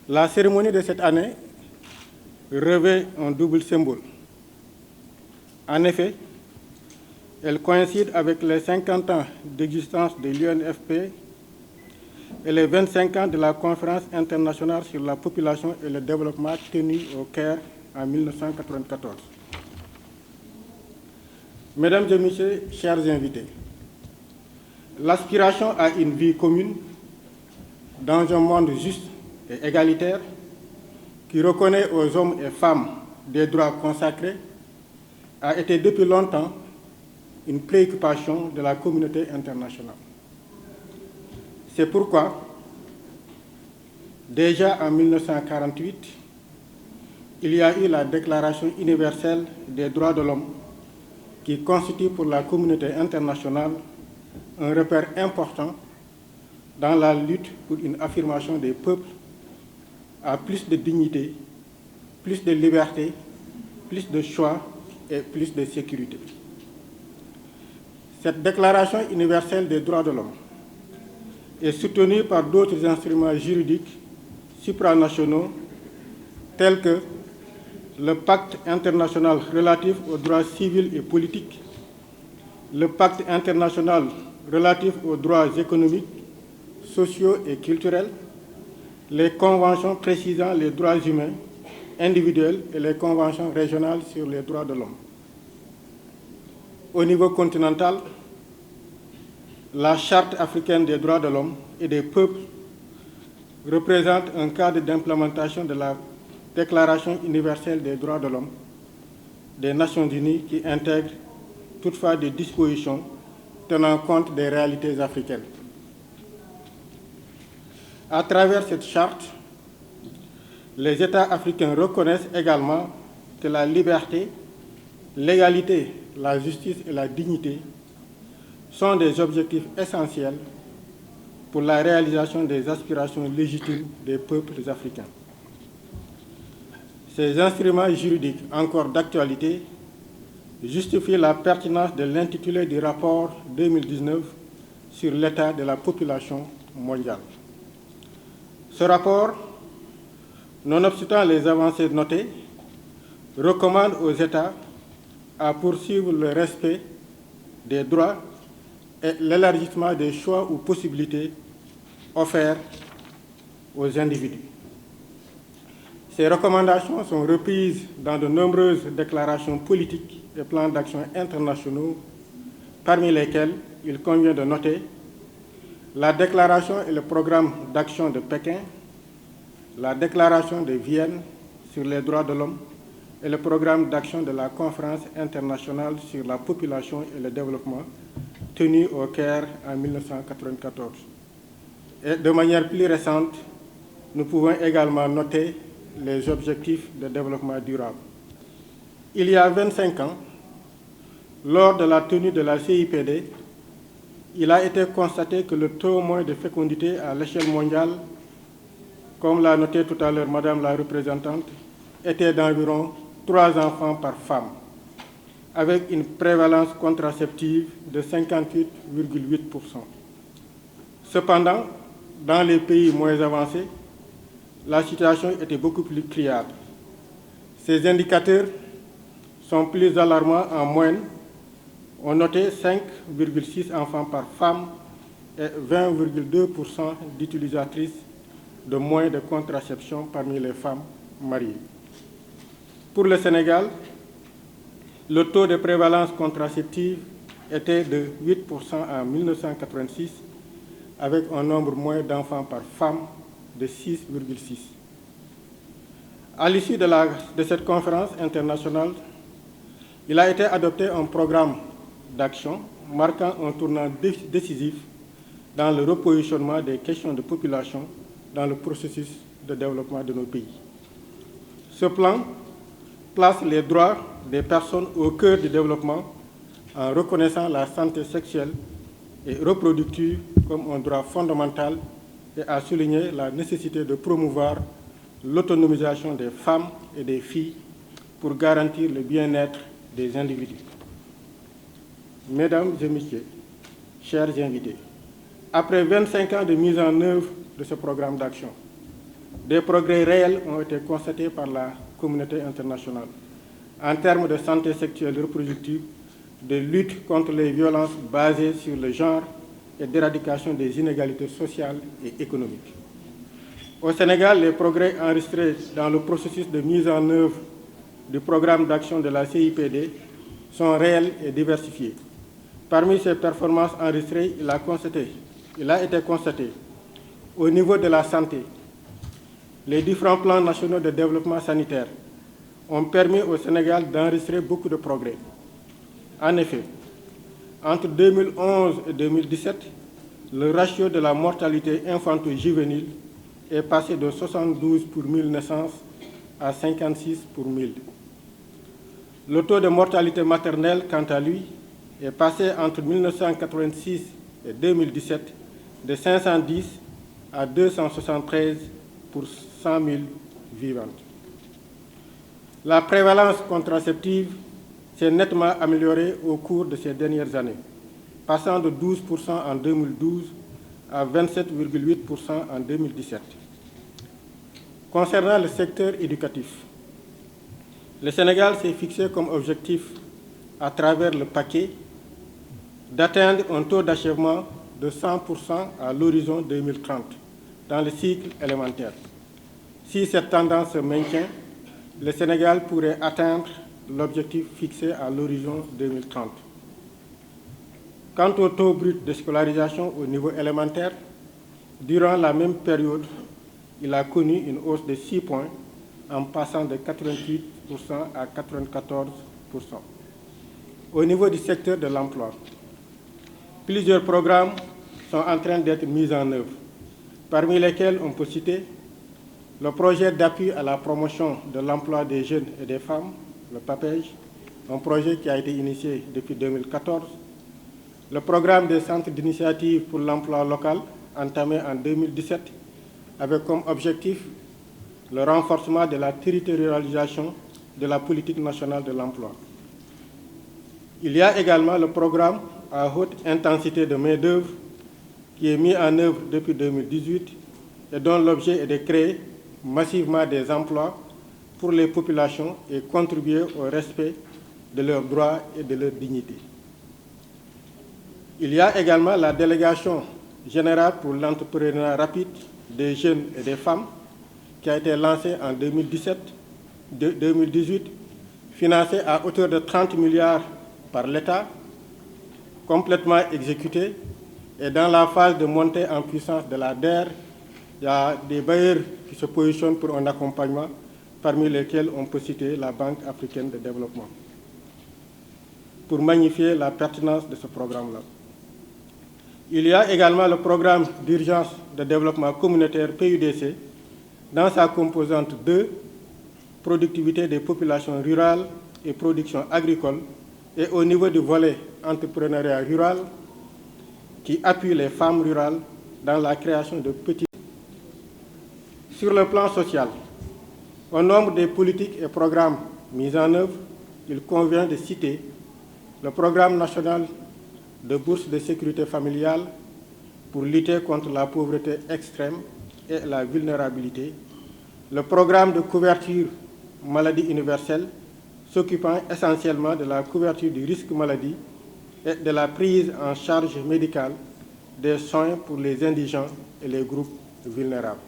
La cérémonie de cette année revêt un double symbole. En effet, elle coïncide avec les 50 ans d'existence de l'UNFP et les 25 ans de la Conférence internationale sur la population et le développement tenue au Caire en 1994. Mesdames et Messieurs, chers invités, l'aspiration à une vie commune dans un monde juste et égalitaire qui reconnaît aux hommes et femmes des droits consacrés a été depuis longtemps une préoccupation de la communauté internationale. C'est pourquoi, déjà en 1948, il y a eu la Déclaration universelle des droits de l'homme qui constitue pour la communauté internationale un repère important dans la lutte pour une affirmation des peuples à plus de dignité, plus de liberté, plus de choix et plus de sécurité. Cette Déclaration universelle des droits de l'homme est soutenue par d'autres instruments juridiques supranationaux tels que le Pacte international relatif aux droits civils et politiques, le Pacte international relatif aux droits économiques, sociaux et culturels, les conventions précisant les droits humains individuels et les conventions régionales sur les droits de l'homme. Au niveau continental, la Charte africaine des droits de l'homme et des peuples représente un cadre d'implémentation de la Déclaration universelle des droits de l'homme des Nations unies qui intègre toutefois des dispositions tenant compte des réalités africaines. À travers cette charte, les États africains reconnaissent également que la liberté, l'égalité, la justice et la dignité sont des objectifs essentiels pour la réalisation des aspirations légitimes des peuples africains. Ces instruments juridiques encore d'actualité justifient la pertinence de l'intitulé du rapport 2019 sur l'état de la population mondiale. Ce rapport, nonobstant les avancées notées, recommande aux États à poursuivre le respect des droits et l'élargissement des choix ou possibilités offerts aux individus. Ces recommandations sont reprises dans de nombreuses déclarations politiques et plans d'action internationaux, parmi lesquels il convient de noter la déclaration et le programme d'action de Pékin, la déclaration de Vienne sur les droits de l'homme et le programme d'action de la Conférence internationale sur la population et le développement tenu au Caire en 1994. Et de manière plus récente, nous pouvons également noter les objectifs de développement durable. Il y a 25 ans, lors de la tenue de la CIPD, il a été constaté que le taux moyen de fécondité à l'échelle mondiale, comme l'a noté tout à l'heure Madame la représentante, était d'environ 3 enfants par femme, avec une prévalence contraceptive de 58,8%. Cependant, dans les pays moins avancés, la situation était beaucoup plus criarde. Ces indicateurs sont plus alarmants en moyenne. On notait 5,6 enfants par femme et 20,2% d'utilisatrices de moyens de contraception parmi les femmes mariées. Pour le Sénégal, le taux de prévalence contraceptive était de 8% en 1986, avec un nombre moyen d'enfants par femme de 6,6. À l'issue de cette conférence internationale, il a été adopté un programme d'action marquant un tournant décisif dans le repositionnement des questions de population dans le processus de développement de nos pays. Ce plan place les droits des personnes au cœur du développement en reconnaissant la santé sexuelle et reproductive comme un droit fondamental et a souligné la nécessité de promouvoir l'autonomisation des femmes et des filles pour garantir le bien-être des individus. Mesdames et Messieurs, chers invités, après 25 ans de mise en œuvre de ce programme d'action, des progrès réels ont été constatés par la communauté internationale en termes de santé sexuelle et reproductive, de lutte contre les violences basées sur le genre et d'éradication des inégalités sociales et économiques. Au Sénégal, les progrès enregistrés dans le processus de mise en œuvre du programme d'action de la CIPD sont réels et diversifiés. Parmi ces performances enregistrées, il a été constaté au niveau de la santé, les différents plans nationaux de développement sanitaire ont permis au Sénégal d'enregistrer beaucoup de progrès. En effet, entre 2011 et 2017, le ratio de la mortalité infanto-juvénile est passé de 72 pour 1000 naissances à 56 pour 1000. Le taux de mortalité maternelle, quant à lui, est passé entre 1986 et 2017 de 510 à 273 pour 100 000 vivantes. La prévalence contraceptive s'est nettement améliorée au cours de ces dernières années, passant de 12% en 2012 à 27,8% en 2017. Concernant le secteur éducatif, le Sénégal s'est fixé comme objectif, à travers le paquet, d'atteindre un taux d'achèvement de 100% à l'horizon 2030 dans le cycle élémentaire. Si cette tendance se maintient, le Sénégal pourrait atteindre l'objectif fixé à l'horizon 2030. Quant au taux brut de scolarisation au niveau élémentaire, durant la même période, il a connu une hausse de 6 points en passant de 88% à 94%. Au niveau du secteur de l'emploi, plusieurs programmes sont en train d'être mis en œuvre, parmi lesquels on peut citer le projet d'appui à la promotion de l'emploi des jeunes et des femmes, le PAPEJ, un projet qui a été initié depuis 2014, le programme des centres d'initiative pour l'emploi local, entamé en 2017, avec comme objectif le renforcement de la territorialisation de la politique nationale de l'emploi. Il y a également le programme à haute intensité de main-d'œuvre qui est mis en œuvre depuis 2018 et dont l'objet est de créer massivement des emplois pour les populations et contribuer au respect de leurs droits et de leur dignité. Il y a également la délégation générale pour l'entrepreneuriat rapide des jeunes et des femmes qui a été lancée en 2018, financée à hauteur de 30 milliards par l'État, complètement exécutée, et dans la phase de montée en puissance de la DER, il y a des bailleurs qui se positionnent pour un accompagnement, parmi lesquels on peut citer la Banque africaine de développement, pour magnifier la pertinence de ce programme-là. Il y a également le programme d'urgence de développement communautaire PUDC, dans sa composante 2, productivité des populations rurales et production agricole, et au niveau du volet entrepreneuriat rural, qui appuie les femmes rurales dans la création de petits. Sur le plan social, au nombre des politiques et programmes mis en œuvre, il convient de citer le programme national de bourse de sécurité familiale pour lutter contre la pauvreté extrême et la vulnérabilité, le programme de couverture maladie universelle s'occupant essentiellement de la couverture du risque maladie et de la prise en charge médicale des soins pour les indigents et les groupes vulnérables.